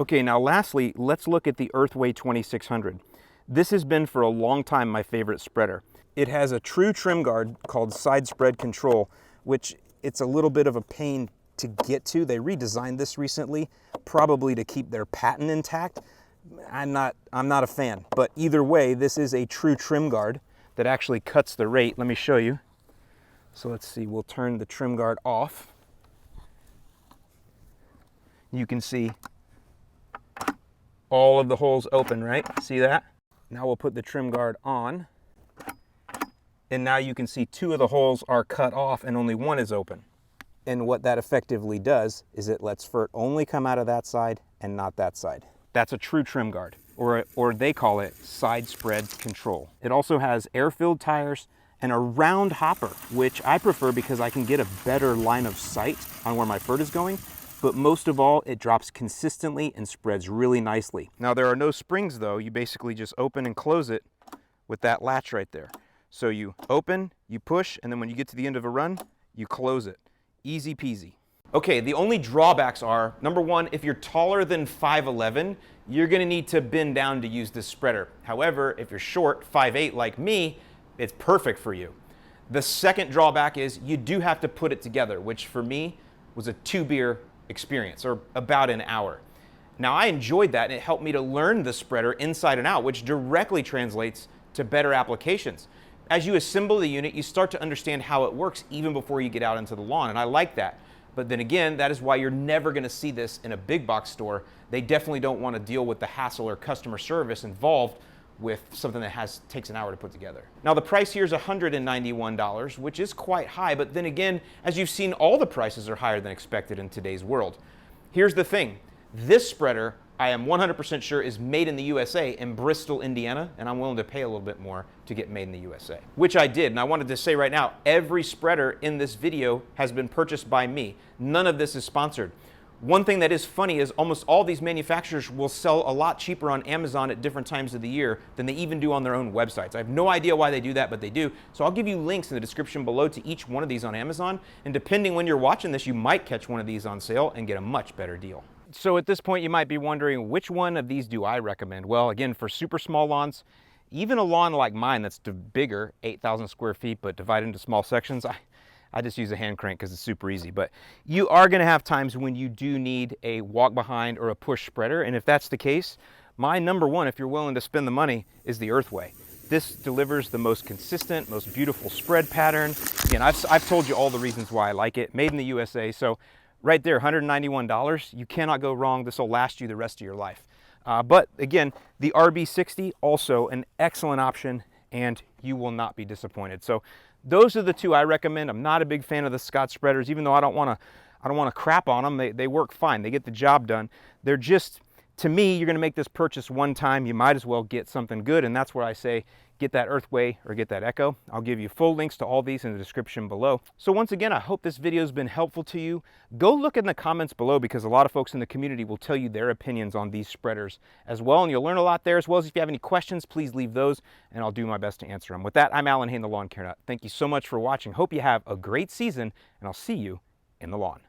Okay, now lastly, let's look at the Earthway 2600. This has been for a long time my favorite spreader. It has a true trim guard called side spread control, which it's a little bit of a pain to get to. They redesigned this recently, probably to keep their patent intact. I'm not a fan, but either way, this is a true trim guard that actually cuts the rate. Let me show you. So let's see, we'll turn the trim guard off. You can see all of the holes open, right? See that? Now we'll put the trim guard on. And now you can see two of the holes are cut off and only one is open. And what that effectively does is it lets fert only come out of that side and not that side. That's a true trim guard, or they call it side spread control. It also has air-filled tires and a round hopper, which I prefer because I can get a better line of sight on where my fert is going. But most of all, it drops consistently and spreads really nicely. Now there are no springs though. You basically just open and close it with that latch right there. So you open, you push, and then when you get to the end of a run, you close it. Easy peasy. Okay, the only drawbacks are, number one, if you're taller than 5'11", you're gonna need to bend down to use this spreader. However, if you're short, 5'8" like me, it's perfect for you. The second drawback is you do have to put it together, which for me was a 2-beer experience, or about an hour. Now I enjoyed that and it helped me to learn the spreader inside and out, which directly translates to better applications. As you assemble the unit, you start to understand how it works even before you get out into the lawn, and I like that. But then again, that is why you're never gonna see this in a big box store. They definitely don't wanna deal with the hassle or customer service involved with something that takes an hour to put together. Now the price here is $191, which is quite high, but then again, as you've seen, all the prices are higher than expected in today's world. Here's the thing, this spreader, I am 100% sure is made in the USA in Bristol, Indiana, and I'm willing to pay a little bit more to get made in the USA, which I did. And I wanted to say right now, every spreader in this video has been purchased by me. None of this is sponsored. One thing that is funny is almost all these manufacturers will sell a lot cheaper on Amazon at different times of the year than they even do on their own websites. I have no idea why they do that, but they do. So I'll give you links in the description below to each one of these on Amazon. And depending when you're watching this, you might catch one of these on sale and get a much better deal. So at this point, you might be wondering, which one of these do I recommend? Well, again, for super small lawns, even a lawn like mine that's bigger, 8,000 square feet, but divided into small sections, I just use a hand crank because it's super easy. But you are going to have times when you do need a walk behind or a push spreader. And if that's the case, my number one, if you're willing to spend the money, is the Earthway. This delivers the most consistent, most beautiful spread pattern. Again, I've told you all the reasons why I like it. Made in the USA. So right there, $191. You cannot go wrong. This will last you the rest of your life. But again, the RB60, also an excellent option, and you will not be disappointed. So those are the two I recommend. I'm not a big fan of the Scott spreaders, even though I don't want to crap on them. They work fine. They get the job done. They're just, to me, you're going to make this purchase one time. You might as well get something good, and that's where I say get that Earthway or get that Echo. I'll give you full links to all these in the description below. So once again, I hope this video has been helpful to you. Go look in the comments below because a lot of folks in the community will tell you their opinions on these spreaders as well, and you'll learn a lot there, as well as if you have any questions, please leave those and I'll do my best to answer them. With that, I'm Alan Hain, the Lawn Care Nut. Thank you so much for watching. Hope you have a great season, and I'll see you in the lawn.